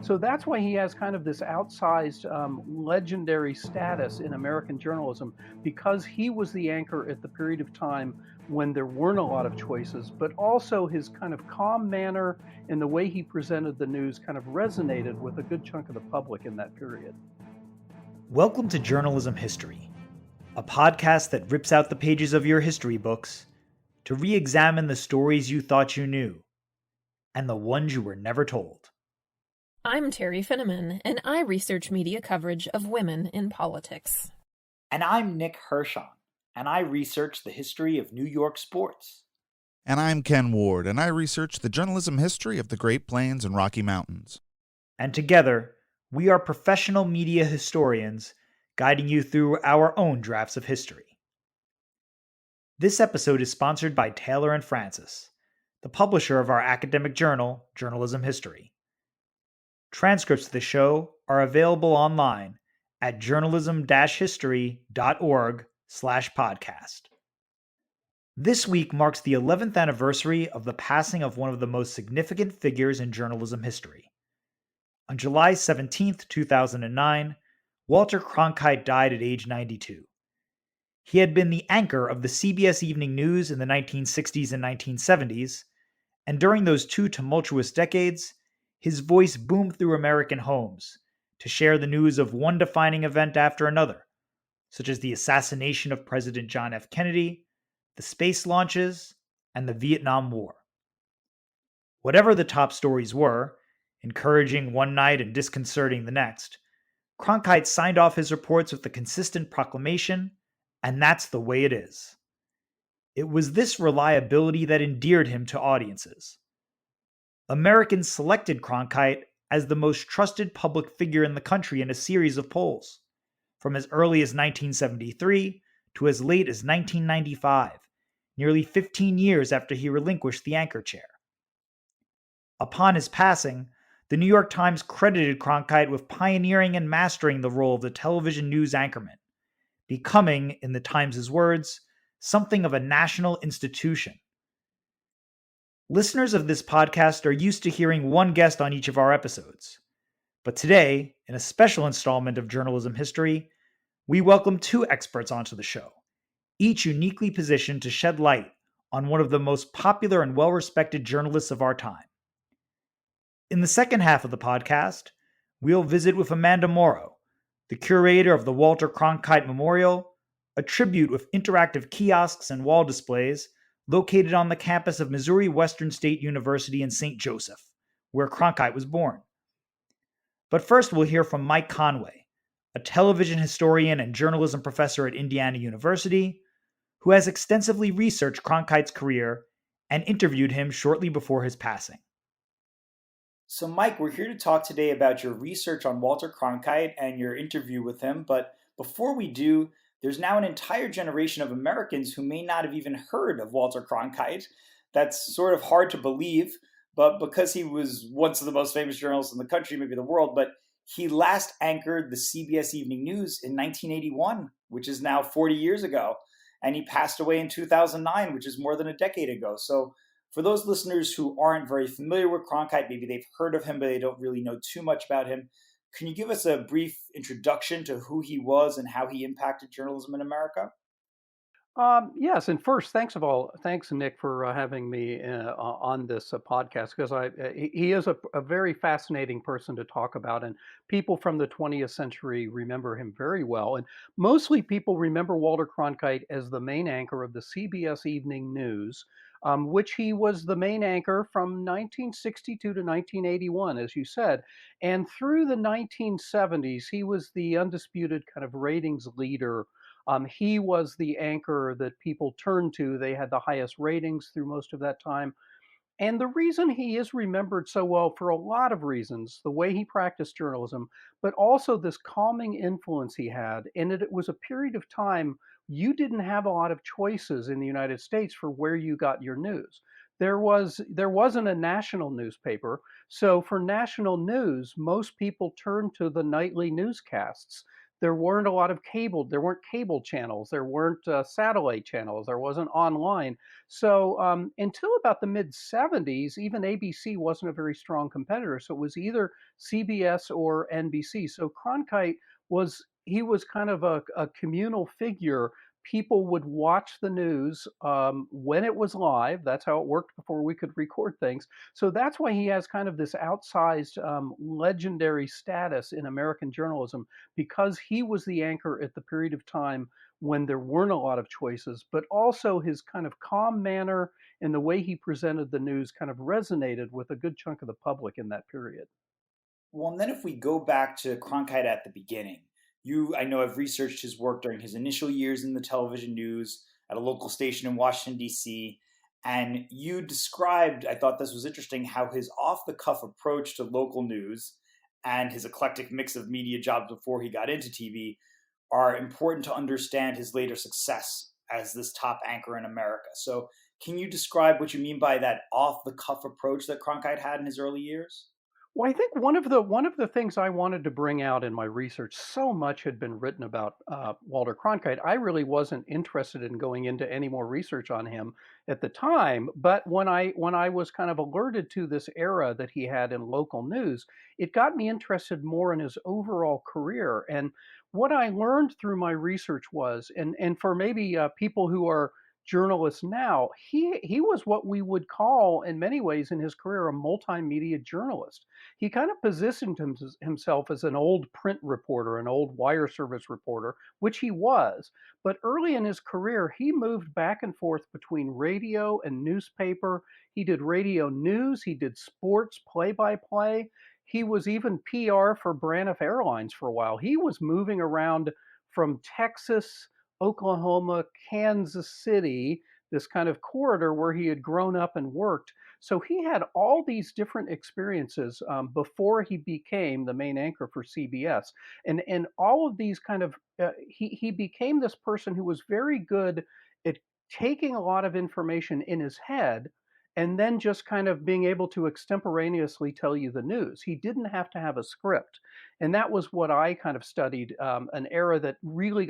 So that's why he has kind of this outsized legendary status in American journalism, because he was the anchor at the period of time when there weren't a lot of choices, but also his kind of calm manner and the way he presented the news kind of resonated with a good chunk of the public in that period. Welcome to Journalism History, a podcast that rips out the pages of your history books to re-examine the stories you thought you knew and the ones you were never told. I'm Terry Finneman, and I research media coverage of women in politics. And I'm Nick Hirshon, and I research the history of New York sports. And I'm Ken Ward, and I research the journalism history of the Great Plains and Rocky Mountains. And together, we are professional media historians guiding you through our own drafts of history. This episode is sponsored by Taylor and Francis, the publisher of our academic journal, Journalism History. Transcripts of the show are available online at journalism-history.org/podcast. This week marks the 11th anniversary of the passing of one of the most significant figures in journalism history. On July 17, 2009, Walter Cronkite died at age 92. He had been the anchor of the CBS Evening News in the 1960s and 1970s, and during those two tumultuous decades, his voice boomed through American homes to share the news of one defining event after another, such as the assassination of President John F. Kennedy, the space launches, and the Vietnam War. Whatever the top stories were, encouraging one night and disconcerting the next, Cronkite signed off his reports with the consistent proclamation, "And that's the way it is." It was this reliability that endeared him to audiences. Americans selected Cronkite as the most trusted public figure in the country in a series of polls, from as early as 1973 to as late as 1995, nearly 15 years after he relinquished the anchor chair. Upon his passing, the New York Times credited Cronkite with pioneering and mastering the role of the television news anchorman, becoming, in the Times' words, something of a national institution. Listeners of this podcast are used to hearing one guest on each of our episodes. But today, in a special installment of Journalism History, we welcome two experts onto the show, each uniquely positioned to shed light on one of the most popular and well-respected journalists of our time. In the second half of the podcast, we'll visit with Amanda Morrow, the curator of the Walter Cronkite Memorial, a tribute with interactive kiosks and wall displays located on the campus of Missouri Western State University in St. Joseph, where Cronkite was born. But first, we'll hear from Mike Conway, a television historian and journalism professor at Indiana University, who has extensively researched Cronkite's career and interviewed him shortly before his passing. So, Mike, we're here to talk today about your research on Walter Cronkite and your interview with him. But before we do, there's now an entire generation of Americans who may not have even heard of Walter Cronkite. That's sort of hard to believe, but because he was once the most famous journalist in the country, maybe the world, but he last anchored the CBS Evening News in 1981, which is now 40 years ago. And he passed away in 2009, which is more than a decade ago. So for those listeners who aren't very familiar with Cronkite, maybe they've heard of him, but they don't really know too much about him, can you give us a brief introduction to who he was and how he impacted journalism in America? Yes, and first, thanks Nick for having me on this podcast, because he is a very fascinating person to talk about, and people from the 20th century remember him very well, and mostly people remember Walter Cronkite as the main anchor of the CBS Evening News, which he was the main anchor from 1962 to 1981, as you said, and through the 1970s, he was the undisputed kind of ratings leader. He was the anchor that people turned to. They had the highest ratings through most of that time. And the reason he is remembered so well, for a lot of reasons, the way he practiced journalism, but also this calming influence he had. And it was a period of time you didn't have a lot of choices in the United States for where you got your news. There wasn't a national newspaper. So for national news, most people turned to the nightly newscasts there weren't a lot of there weren't cable channels, there weren't satellite channels, there wasn't online. So until about the mid 70s, even ABC wasn't a very strong competitor. So it was either CBS or NBC. So Cronkite he was kind of a communal figure. People would watch the news when it was live. That's how it worked before we could record things. So that's why he has kind of this outsized legendary status in American journalism, because he was the anchor at the period of time when there weren't a lot of choices, but also his kind of calm manner and the way he presented the news kind of resonated with a good chunk of the public in that period. Well, and then if we go back to Cronkite at the beginning, I know, have researched his work during his initial years in the television news at a local station in Washington, D.C. And you described, I thought this was interesting, how his off the cuff approach to local news and his eclectic mix of media jobs before he got into TV are important to understand his later success as this top anchor in America. So, can you describe what you mean by that off the cuff approach that Cronkite had in his early years? Well, I think one of the things I wanted to bring out in my research, so much had been written about Walter Cronkite. I really wasn't interested in going into any more research on him at the time. But when I was kind of alerted to this era that he had in local news, it got me interested more in his overall career. And what I learned through my research was, and for maybe people who are journalists now, he was what we would call, in many ways in his career, a multimedia journalist. He kind of positioned himself as an old print reporter, an old wire service reporter, which he was. But early in his career, he moved back and forth between radio and newspaper. He did radio news, he did sports play by play. He was even PR for Braniff Airlines for a while. He was moving around from Texas, Oklahoma, Kansas City, this kind of corridor where he had grown up and worked. So he had all these different experiences before he became the main anchor for CBS, and all of these kind of he became this person who was very good at taking a lot of information in his head and then just kind of being able to extemporaneously tell you the news. He didn't have to have a script, and that was what I kind of studied. An era that really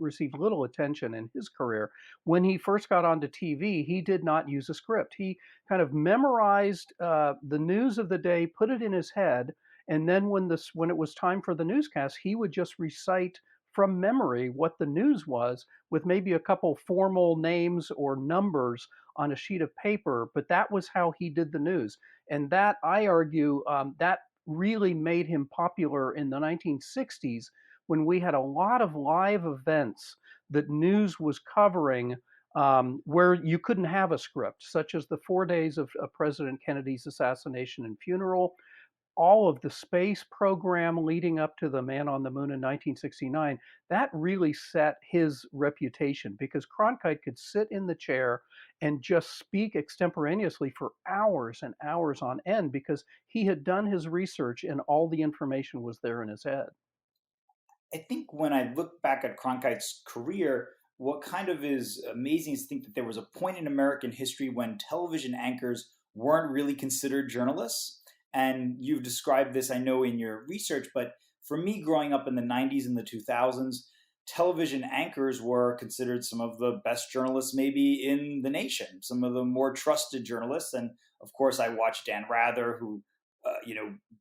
received little attention in his career. When he first got onto TV, he did not use a script. He kind of memorized the news of the day, put it in his head, and then when it was time for the newscast, he would just recite from memory what the news was, with maybe a couple formal names or numbers on a sheet of paper. But that was how he did the news, and that, I argue, that really made him popular in the 1960s, when we had a lot of live events that news was covering, where you couldn't have a script, such as the 4 days of President Kennedy's assassination and funeral, all of the space program leading up to the man on the moon in 1969. That really set his reputation, because Cronkite could sit in the chair and just speak extemporaneously for hours and hours on end, because he had done his research and all the information was there in his head. I think when I look back at Cronkite's career, what kind of is amazing is to think that there was a point in American history when television anchors weren't really considered journalists. And you've described this, I know, in your research, but for me, growing up in the 90s and the 2000s, television anchors were considered some of the best journalists maybe in the nation, some of the more trusted journalists. And of course, I watched Dan Rather, who,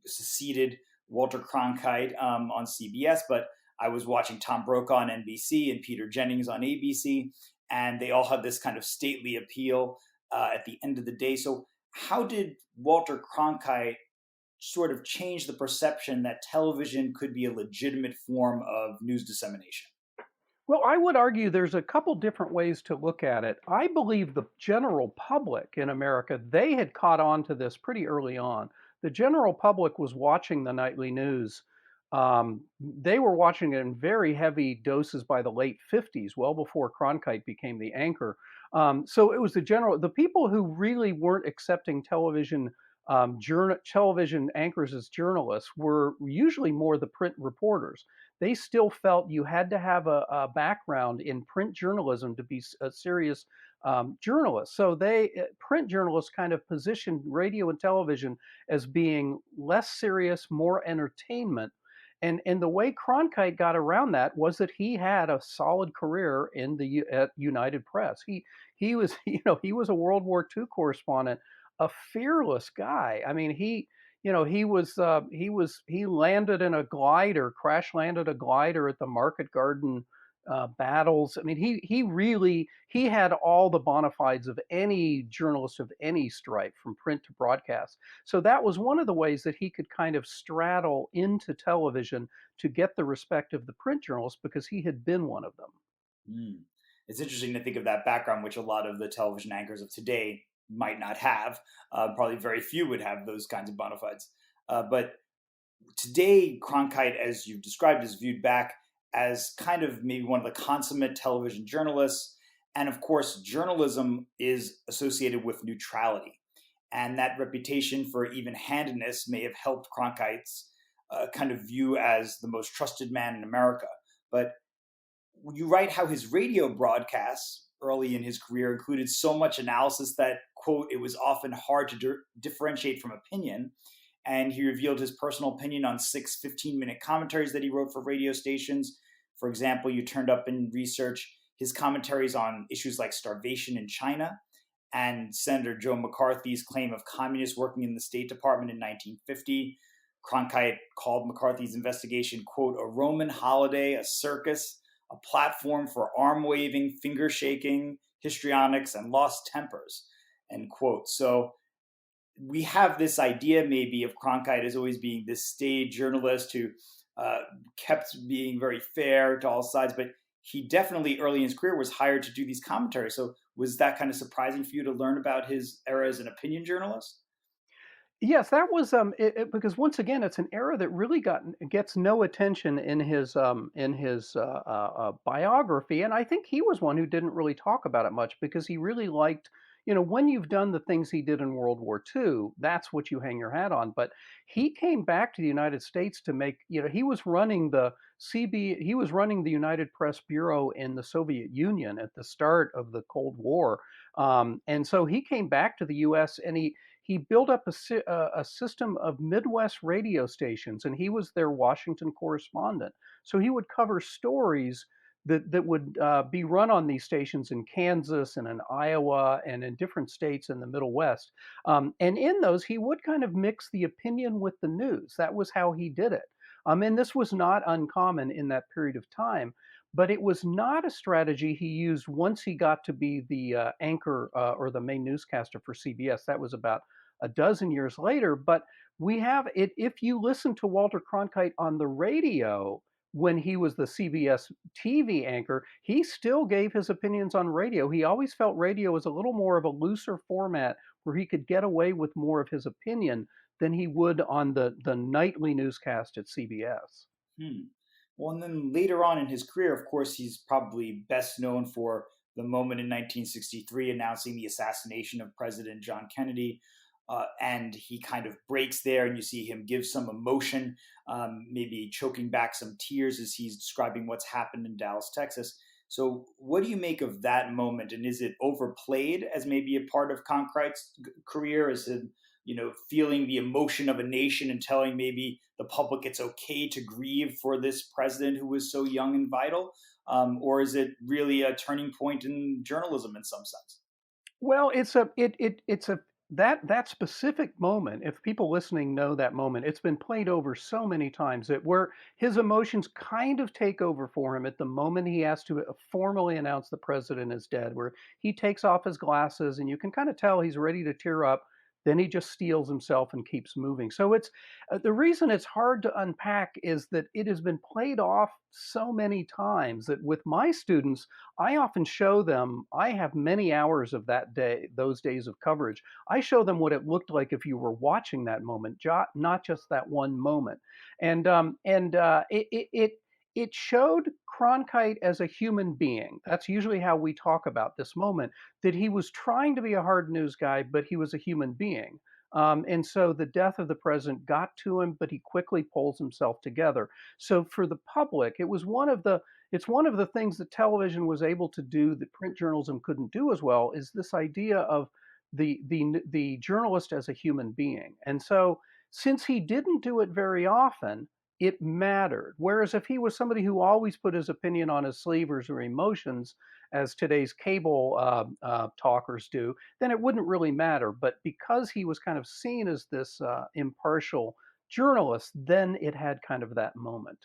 succeeded Walter Cronkite on CBS, but I was watching Tom Brokaw on NBC and Peter Jennings on ABC, and they all had this kind of stately appeal at the end of the day. So, how did Walter Cronkite sort of change the perception that television could be a legitimate form of news dissemination? Well, I would argue there's a couple different ways to look at it. I believe the general public in America, they had caught on to this pretty early on. The general public was watching the nightly news. They were watching it in very heavy doses by the late 50s, well before Cronkite became the anchor. So it was the people who really weren't accepting television anchors as journalists were usually more the print reporters. They still felt you had to have a background in print journalism to be a serious journalist. So print journalists kind of positioned radio and television as being less serious, more entertainment. And the way Cronkite got around that was that he had a solid career in at United Press. He was he was a World War II correspondent, a fearless guy. I mean, he landed in a glider, crash landed a glider at the Market Garden battles. I mean, he had all the bona fides of any journalist of any stripe, from print to broadcast. So that was one of the ways that he could kind of straddle into television to get the respect of the print journalists, because he had been one of them. Mm. It's interesting to think of that background, which a lot of the television anchors of today might not have. Probably very few would have those kinds of bona fides. But today, Cronkite, as you've described, is viewed back as kind of maybe one of the consummate television journalists. And of course, journalism is associated with neutrality. And that reputation for even handedness may have helped Cronkite's kind of view as the most trusted man in America. But you write how his radio broadcasts early in his career included so much analysis that, quote, it was often hard to differentiate from opinion. And he revealed his personal opinion on 6 15-minute commentaries that he wrote for radio stations. For example, you turned up in research his commentaries on issues like starvation in China and Senator Joe McCarthy's claim of communists working in the State Department in 1950. Cronkite called McCarthy's investigation, quote, a Roman holiday, a circus, a platform for arm-waving, finger-shaking, histrionics, and lost tempers, end quote. So we have this idea maybe of Cronkite as always being this staid journalist who kept being very fair to all sides, but he definitely early in his career was hired to do these commentaries. So was that kind of surprising for you to learn about his era as an opinion journalist? Yes, that was because once again, it's an era that really gets no attention in his biography, and I think he was one who didn't really talk about it much, because he really liked, when you've done the things he did in World War II, that's what you hang your hat on. But he came back to the United States to make, he was running he was running the United Press Bureau in the Soviet Union at the start of the Cold War, and so he came back to the U.S. and he built up a system of Midwest radio stations, and he was their Washington correspondent. So he would cover stories that would be run on these stations in Kansas and in Iowa and in different states in the Middle West. And in those, he would kind of mix the opinion with the news. That was how he did it. And this was not uncommon in that period of time. But it was not a strategy he used once he got to be the anchor or the main newscaster for CBS. That was about a dozen years later. But we have it. If you listen to Walter Cronkite on the radio when he was the CBS TV anchor, he still gave his opinions on radio. He always felt radio was a little more of a looser format where he could get away with more of his opinion than he would on the nightly newscast at CBS. Hmm. Well, and then later on in his career, of course, he's probably best known for the moment in 1963 announcing the assassination of President John Kennedy. And he kind of breaks there, and you see him give some emotion, maybe choking back some tears as he's describing what's happened in Dallas, Texas. So, what do you make of that moment? And is it overplayed as maybe a part of Cronkite's career? Is it, feeling the emotion of a nation and telling maybe the public it's okay to grieve for this president who was so young and vital? Or is it really a turning point in journalism in some sense? Well, it's a that specific moment. If people listening know that moment, it's been played over so many times that where his emotions kind of take over for him at the moment he has to formally announce the president is dead, where he takes off his glasses and you can kind of tell he's ready to tear up. Then he just steels himself and keeps moving. So it's the reason it's hard to unpack is that it has been played off so many times that with my students, I often show them, I have many hours of that day, those days of coverage. I show them what it looked like if you were watching that moment, not just that one moment. And it showed Cronkite as a human being. That's usually how we talk about this moment, that he was trying to be a hard news guy, but he was a human being. And so the death of the president got to him, but he quickly pulls himself together. So for the public, it's one of the things that television was able to do that print journalism couldn't do as well, is this idea of the journalist as a human being. And so since he didn't do it very often, it mattered. Whereas if he was somebody who always put his opinion on his sleeve or emotions, as today's cable talkers do, then it wouldn't really matter. But because he was kind of seen as this impartial journalist, then it had kind of that moment.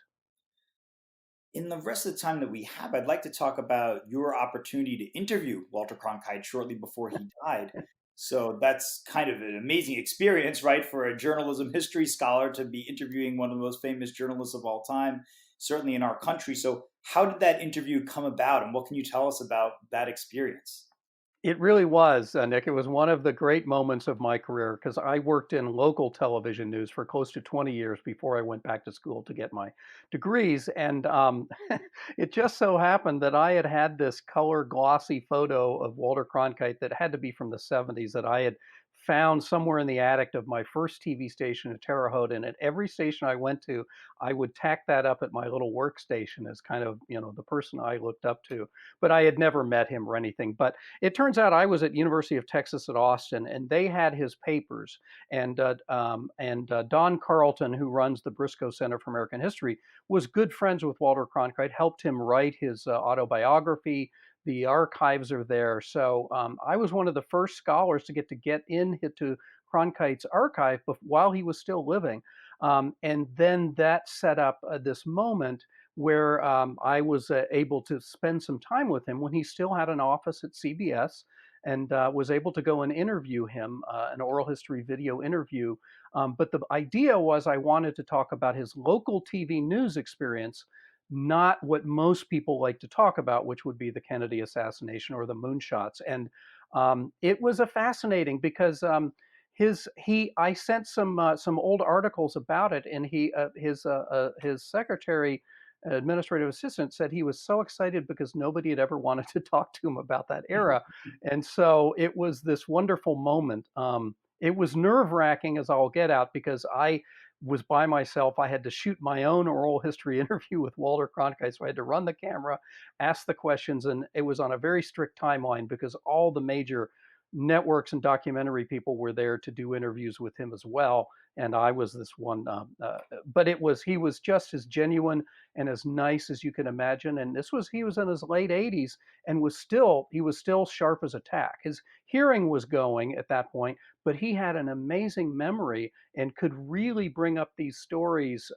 In the rest of the time that we have, I'd like to talk about your opportunity to interview Walter Cronkite shortly before he died. So that's kind of an amazing experience, right, for a journalism history scholar to be interviewing one of the most famous journalists of all time, certainly in our country. So, how did that interview come about, and what can you tell us about that experience? It really was, Nick. It was one of the great moments of my career because I worked in local television news for close to 20 years before I went back to school to get my degrees. And it just so happened that I had had this color glossy photo of Walter Cronkite that had to be from the 70s that I had found somewhere in the attic of my first TV station in Terre Haute. And at every station I went to, I would tack that up at my little workstation as kind of, the person I looked up to. But I had never met him or anything. But it turns out I was at University of Texas at Austin, and they had his papers. And Don Carlton, who runs the Briscoe Center for American History, was good friends with Walter Cronkite, helped him write his autobiography. The archives are there. So I was one of the first scholars to get into Cronkite's archive while he was still living. And then that set up this moment where I was able to spend some time with him when he still had an office at CBS, and was able to go and interview him, an oral history video interview. But the idea was I wanted to talk about his local TV news experience, not what most people like to talk about, which would be the Kennedy assassination or the moonshots. And it was a fascinating because I sent some old articles about it, and his secretary, administrative assistant, said he was so excited because nobody had ever wanted to talk to him about that era. And so it was this wonderful moment. It was nerve wracking as all get out because I was by myself. I had to shoot my own oral history interview with Walter Cronkite. So I had to run the camera, ask the questions, and it was on a very strict timeline because all the major networks and documentary people were there to do interviews with him as well. And I was this one, but he was just as genuine and as nice as you can imagine. And he was in his late 80s and he was still sharp as a tack. His hearing was going at that point, but he had an amazing memory and could really bring up these stories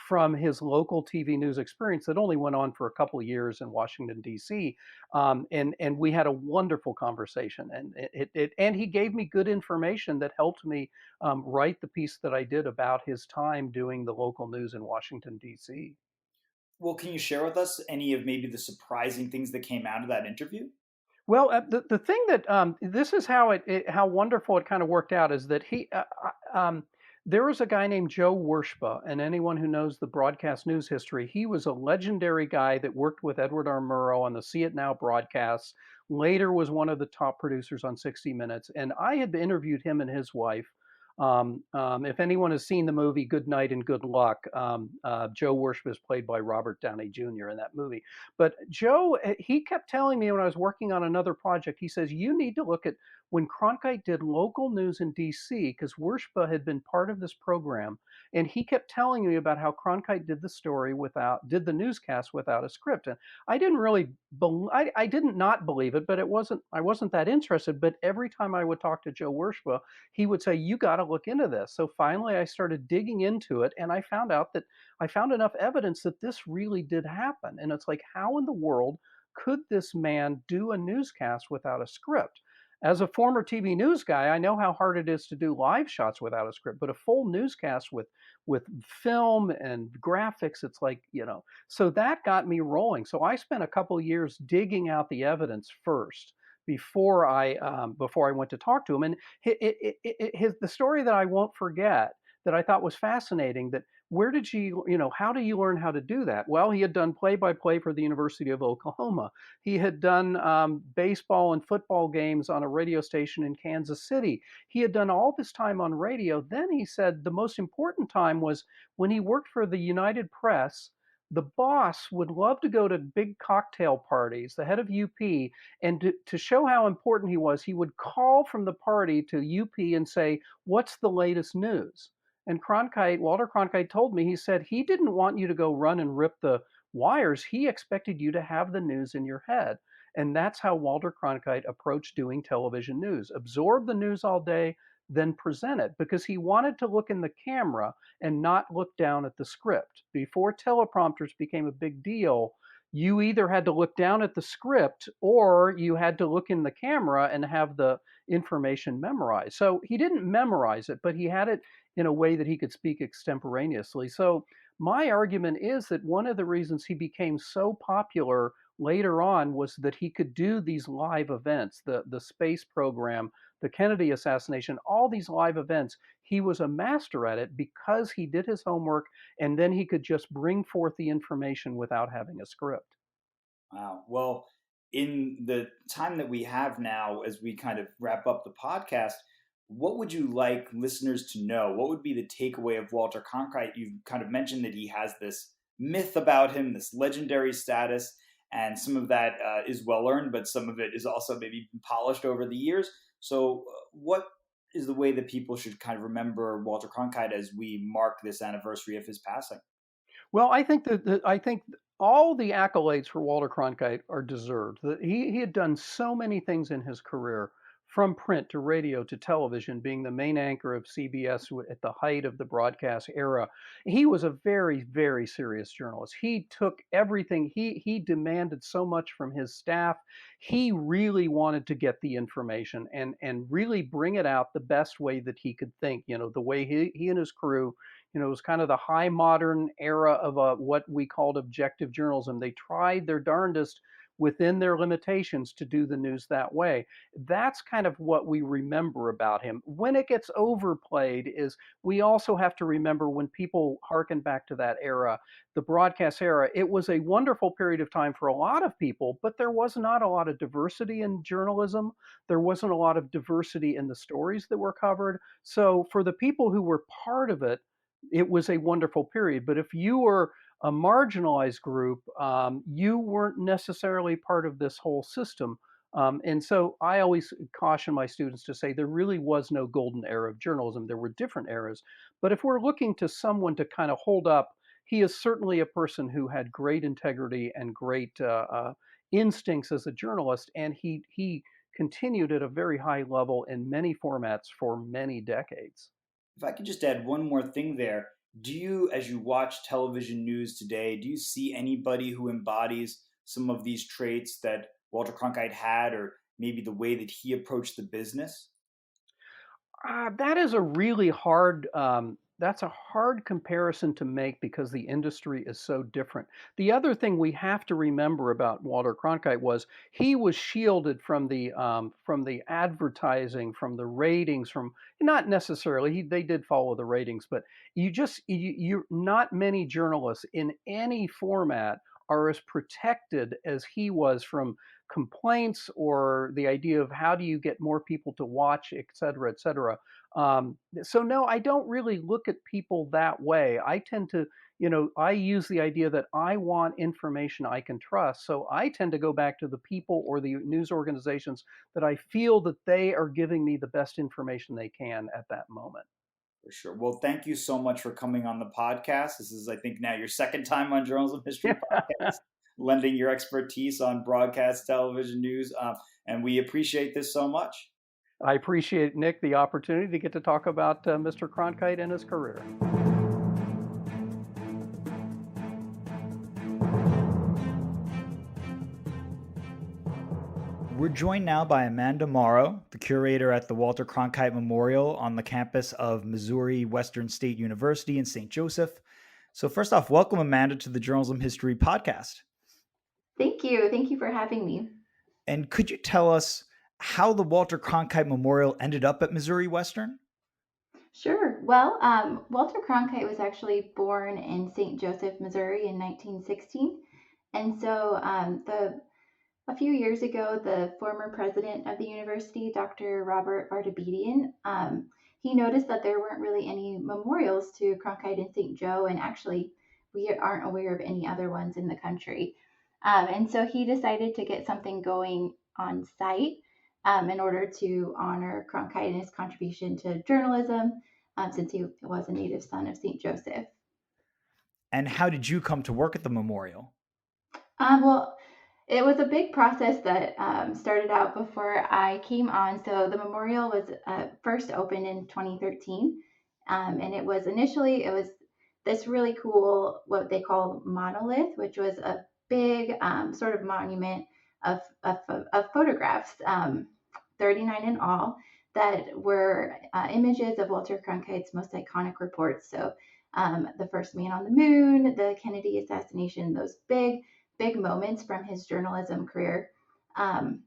from his local TV news experience that only went on for a couple of years in Washington D.C. And we had a wonderful conversation, and he gave me good information that helped me write the piece that I did about his time doing the local news in Washington D.C. Well, can you share with us any of maybe the surprising things that came out of that interview? Well, the thing that this is how wonderful it kind of worked out is that there was a guy named Joe Wershba, and anyone who knows the broadcast news history, he was a legendary guy that worked with Edward R. Murrow on the See It Now broadcasts. Later was one of the top producers on 60 Minutes, and I had interviewed him and his wife. If anyone has seen the movie Good Night and Good Luck, Joe Wershba is played by Robert Downey Jr. in that movie. But Joe, he kept telling me when I was working on another project, he says, you need to look at when Cronkite did local news in DC, because Wershba had been part of this program. And he kept telling me about how Cronkite did the newscast without a script. And I didn't really, I didn't not believe it, but I wasn't that interested. But every time I would talk to Joe Wershba, he would say, you got to look into this. So finally, I started digging into it, and I found enough evidence that this really did happen. And it's like, how in the world could this man do a newscast without a script? As a former TV news guy, I know how hard it is to do live shots without a script, but a full newscast with film and graphics, it's like, so that got me rolling. So I spent a couple years digging out the evidence first before I went to talk to him. And the story that I won't forget that I thought was fascinating, that how do you learn how to do that? Well, he had done play-by-play for the University of Oklahoma. He had done baseball and football games on a radio station in Kansas City. He had done all this time on radio. Then he said the most important time was when he worked for the United Press. The boss would love to go to big cocktail parties, the head of UP, and to show how important he was, he would call from the party to UP and say, what's the latest news? And Walter Cronkite told me, he said he didn't want you to go run and rip the wires. He expected you to have the news in your head. And that's how Walter Cronkite approached doing television news. Absorb the news all day, then present it, because he wanted to look in the camera and not look down at the script. Before teleprompters became a big deal, you either had to look down at the script or you had to look in the camera and have the information memorized. So he didn't memorize it, but he had it in a way that he could speak extemporaneously. So my argument is that one of the reasons he became so popular later on was that he could do these live events, the space program, the Kennedy assassination, all these live events. He was a master at it because he did his homework and then he could just bring forth the information without having a script. Wow. Well, in the time that we have now, as we kind of wrap up the podcast, what would you like listeners to know? What would be the takeaway of Walter Cronkite? You've kind of mentioned that he has this myth about him, this legendary status, and some of that is well earned, but some of it is also maybe polished over the years. So, what is the way that people should kind of remember Walter Cronkite as we mark this anniversary of his passing? Well, I think all the accolades for Walter Cronkite are deserved. He had done so many things in his career, from print to radio to television, being the main anchor of CBS at the height of the broadcast era. He was a very, very serious journalist. He took everything. He demanded so much from his staff. He really wanted to get the information and really bring it out the best way that he could think. The way he and his crew, it was kind of the high modern era of what we called objective journalism. They tried their darndest within their limitations to do the news that way. That's kind of what we remember about him. When it gets overplayed is we also have to remember, when people harken back to that era, the broadcast era, it was a wonderful period of time for a lot of people, but there was not a lot of diversity in journalism. There wasn't a lot of diversity in the stories that were covered. So for the people who were part of it, it was a wonderful period. But if you were a marginalized group, you weren't necessarily part of this whole system. And so I always caution my students to say there really was no golden era of journalism. There were different eras. But if we're looking to someone to kind of hold up, he is certainly a person who had great integrity and great instincts as a journalist. And he continued at a very high level in many formats for many decades. If I could just add one more thing there, do you, as you watch television news today, do you see anybody who embodies some of these traits that Walter Cronkite had, or maybe the way that he approached the business? That is a really hard. That's a hard comparison to make because the industry is so different. The other thing we have to remember about Walter Cronkite was he was shielded from the advertising, from the ratings, from not necessarily. They did follow the ratings, but you not many journalists in any format are as protected as he was from complaints or the idea of how do you get more people to watch, et cetera, et cetera. So no, I don't really look at people that way. I tend to, I use the idea that I want information I can trust. So I tend to go back to the people or the news organizations that I feel that they are giving me the best information they can at that moment. For sure. Well, thank you so much for coming on the podcast. This is, I think, now your second time on Journalism History Podcast, lending your expertise on broadcast television news. And we appreciate this so much. I appreciate, Nick, the opportunity to get to talk about Mr. Cronkite and his career. We're joined now by Amanda Morrow, the curator at the Walter Cronkite Memorial on the campus of Missouri Western State University in St. Joseph. So first off, welcome, Amanda, to the Journalism History Podcast. Thank you. Thank you for having me. And could you tell us how the Walter Cronkite Memorial ended up at Missouri Western? Sure. Well, Walter Cronkite was actually born in St. Joseph, Missouri in 1916. And so a few years ago, the former president of the university, Dr. Robert Vartabedian, he noticed that there weren't really any memorials to Cronkite in St. Joe, and actually we aren't aware of any other ones in the country. And so he decided to get something going on site in order to honor Cronkite and his contribution to journalism, since he was a native son of St. Joseph. And how did you come to work at the memorial? Well, it was a big process that started out before I came on. So the memorial was first opened in 2013, and it was this really cool what they call monolith, which was a big sort of monument of photographs, 39 in all, that were images of Walter Cronkite's most iconic reports. So the first man on the moon, the Kennedy assassination, those big moments from his journalism career. Um,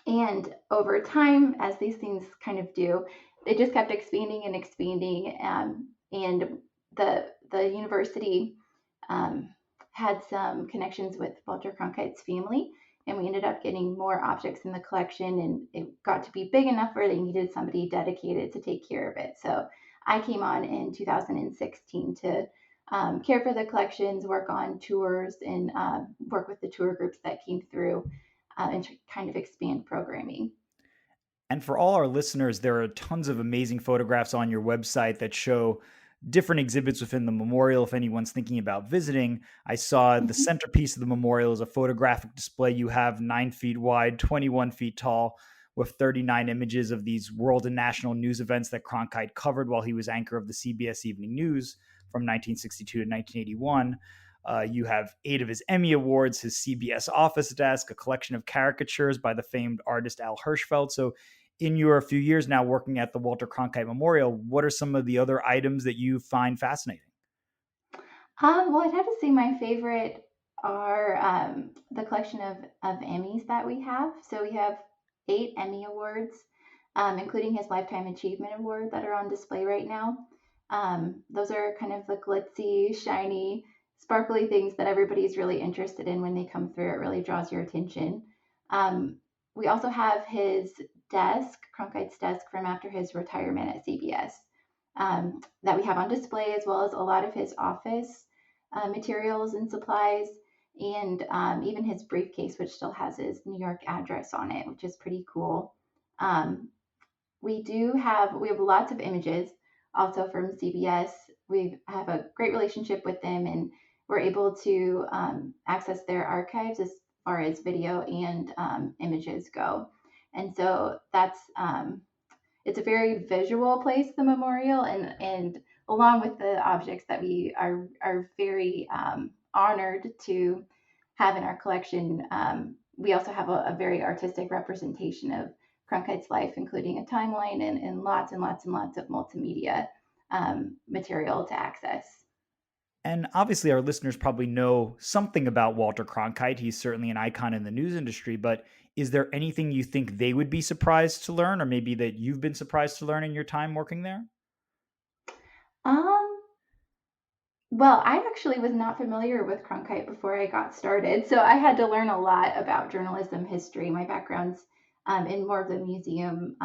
and over time, as these things kind of do, it just kept expanding and expanding. And the university um, had some connections with Walter Cronkite's family, and we ended up getting more objects in the collection, and it got to be big enough where they needed somebody dedicated to take care of it. So I came on in 2016 to care for the collections, work on tours, and work with the tour groups that came through and to kind of expand programming. And for all our listeners, there are tons of amazing photographs on your website that show different exhibits within the memorial. If anyone's thinking about visiting, I saw the Mhm. centerpiece of the memorial is a photographic display you have 9 feet wide, 21 feet tall, with 39 images of these world and national news events that Cronkite covered while he was anchor of the CBS Evening News from 1962 to 1981. You have 8 of his Emmy Awards, his CBS office desk, a collection of caricatures by the famed artist Al Hirschfeld. So in your few years now working at the Walter Cronkite Memorial, what are some of the other items that you find fascinating? Well, I'd have to say my favorite are the collection of Emmys that we have. So we have 8 Emmy Awards, including his Lifetime Achievement Award that are on display right now. Those are kind of the glitzy, shiny, sparkly things that everybody's really interested in when they come through. It really draws your attention. Um, we also have his desk, Cronkite's desk from after his retirement at CBS, that we have on display, as well as a lot of his office materials and supplies, and even his briefcase, which still has his New York address on it, which is pretty cool. Um, we have lots of images also from CBS. We have a great relationship with them, and we're able to access their archives as far as video and images go. And so it's a very visual place, the memorial, and along with the objects that we are very honored to have in our collection, we also have a very artistic representation of Cronkite's life, including a timeline and lots and lots and lots of multimedia material to access. And obviously, our listeners probably know something about Walter Cronkite. He's certainly an icon in the news industry, but is there anything you think they would be surprised to learn, or maybe that you've been surprised to learn in your time working there? Um, Well, I actually was not familiar with Cronkite before I got started, so I had to learn a lot about journalism history. My background's in more of the museum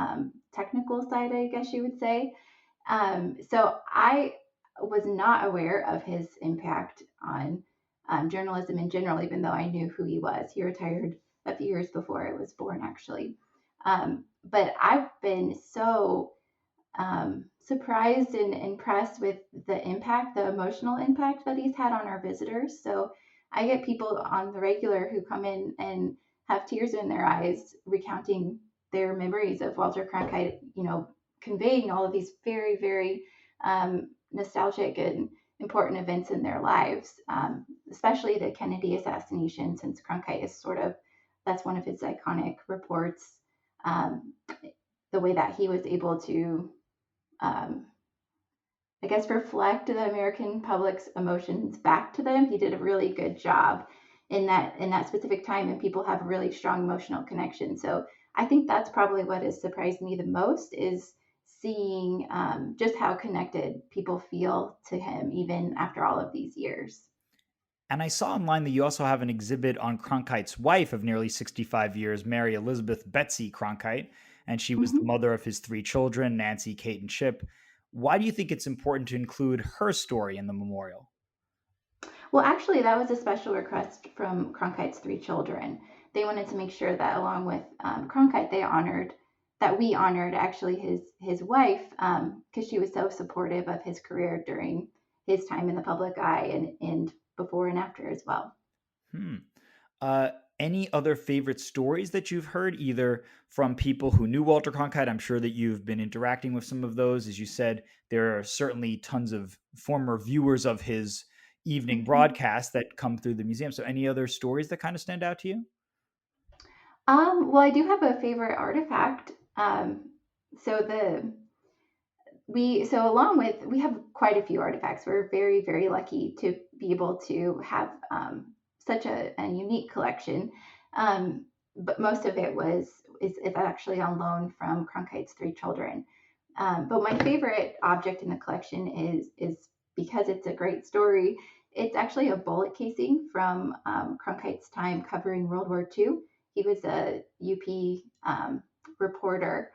technical side, I guess you would say. So I was not aware of his impact on journalism in general, even though I knew who he was. He retired a few years before I was born, actually. But I've been so surprised and impressed with the impact, the emotional impact that he's had on our visitors. So I get people on the regular who come in and have tears in their eyes recounting their memories of Walter Cronkite, conveying all of these very, very nostalgic and important events in their lives, especially the Kennedy assassination, since Cronkite is that's one of his iconic reports. Um, the way that he was able to um, I guess, reflect the American public's emotions back to them. He did a really good job in that specific time, and people have a really strong emotional connection. So I think that's probably what has surprised me the most is seeing just how connected people feel to him even after all of these years. And I saw online that you also have an exhibit on Cronkite's wife of nearly 65 years, Mary Elizabeth Betsy Cronkite, and she was the Mhm. mother of his 3 children, Nancy, Kate, and Chip. Why do you think it's important to include her story in the memorial? Well, actually, that was a special request from Cronkite's 3 children. They wanted to make sure that along with Cronkite, they honored that we honored actually his wife, because she was so supportive of his career during his time in the public eye and before and after as well. Hmm. Uh, any other favorite stories that you've heard, either from people who knew Walter Cronkite? I'm sure that you've been interacting with some of those. As you said, there are certainly tons of former viewers of his evening Mhm. broadcast that come through the museum. So, any other stories that kind of stand out to you? Well, I do have a favorite artifact. So the so along with we have quite a few artifacts. We're very, very lucky to be able to have such a unique collection. Um, but most of it is actually on loan from Cronkite's three children. But my favorite object in the collection is because it's a great story. It's actually a bullet casing from Cronkite's time covering World War II. He was a UP reporter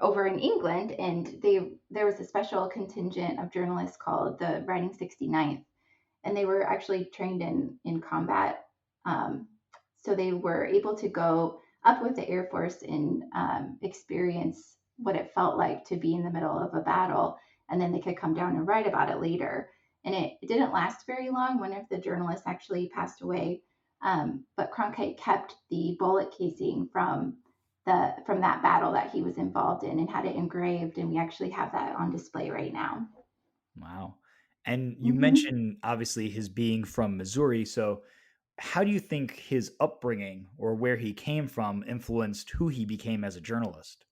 over in England, and there was a special contingent of journalists called the Riding 69th, and they were actually trained in combat. Um, so they were able to go up with the Air Force and experience what it felt like to be in the middle of a battle, and then they could come down and write about it later. And it didn't last very long. One of the journalists actually passed away, but Cronkite kept the bullet casing from that battle that he was involved in and had it engraved, and we actually have that on display right now. Wow. And you Hmm. mentioned obviously his being from Missouri. So, how do you think his upbringing or where he came from influenced who he became as a journalist?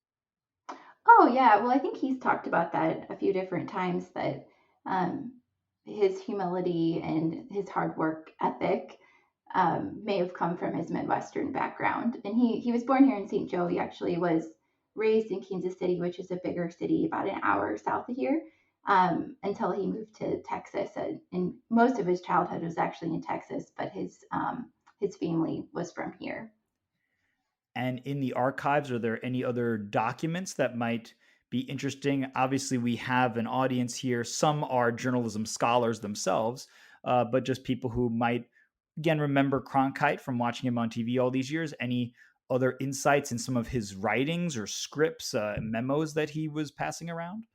Oh yeah, well I think he's talked about that a few different times that um, his humility and his hard work ethic may have come from his Midwestern background. And he was born here in St. Joe. He actually was raised in Kansas City, which is a bigger city about an hour south of here, until he moved to Texas. And most of his childhood was actually in Texas, but his family was from here. And in the archives, are there any other documents that might be interesting? Obviously, we have an audience here. Some are journalism scholars themselves, but just people who might, again, remember Cronkite from watching him on TV all these years. Any other insights in some of his writings or scripts, memos that he was passing around?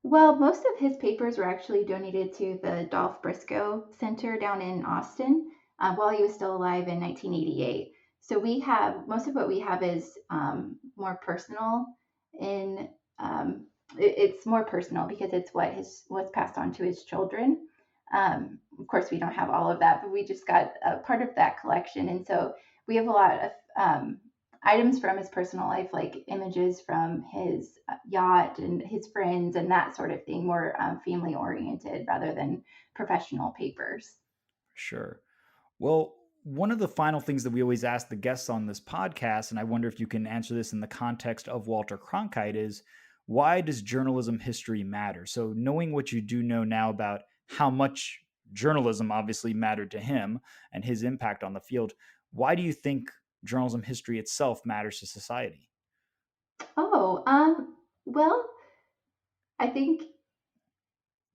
Well, most of his papers were actually donated to the Dolph Briscoe Center down in Austin while he was still alive in 1988. So we have most of what we have is more personal. In it's more personal because it's what's passed on to his children. Of course, we don't have all of that, but we just got a part of that collection, and so we have a lot of items from his personal life, like images from his yacht and his friends and that sort of thing, more family oriented rather than professional papers. Sure. Well, one of the final things that we always ask the guests on this podcast, and I wonder if you can answer this in the context of Walter Cronkite, is why does journalism history matter? So, knowing what you do know now about how much journalism obviously mattered to him and his impact on the field, why do you think journalism history itself matters to society? Oh, well, I think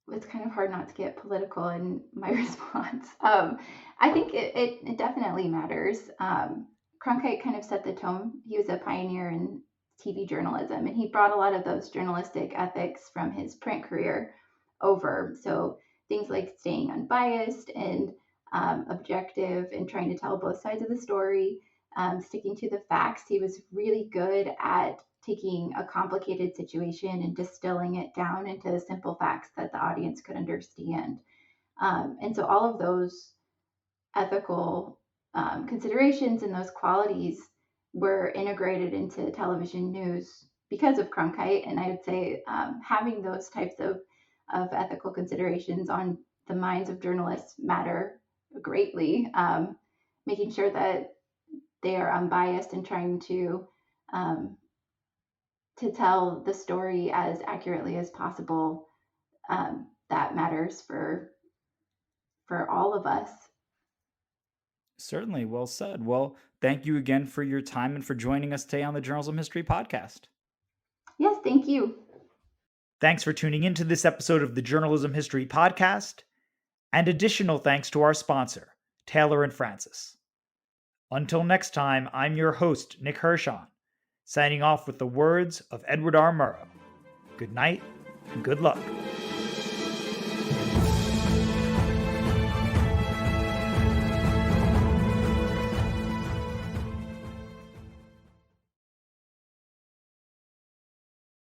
it's kind of hard not to get political in my response. I think it definitely matters. Cronkite kind of set the tone. He was a pioneer in TV journalism, and he brought a lot of those journalistic ethics from his print career over. So things like staying unbiased and objective and trying to tell both sides of the story, sticking to the facts. He was really good at taking a complicated situation and distilling it down into simple facts that the audience could understand. And so all of those ethical considerations and those qualities were integrated into television news because of Cronkite. And I would say having those types of ethical considerations on the minds of journalists matter greatly. Making sure that they are unbiased and trying um, to tell the story as accurately as possible, that matters for all of us. Certainly, well said. Well, thank you again for your time and for joining us today on the Journalism History Podcast. Yes, thank you. Thanks for tuning into this episode of the Journalism History Podcast, and additional thanks to our sponsor, Taylor and Francis. Until next time, I'm your host, Nick Hirschon, signing off with the words of Edward R. Murrow. Good night and good luck.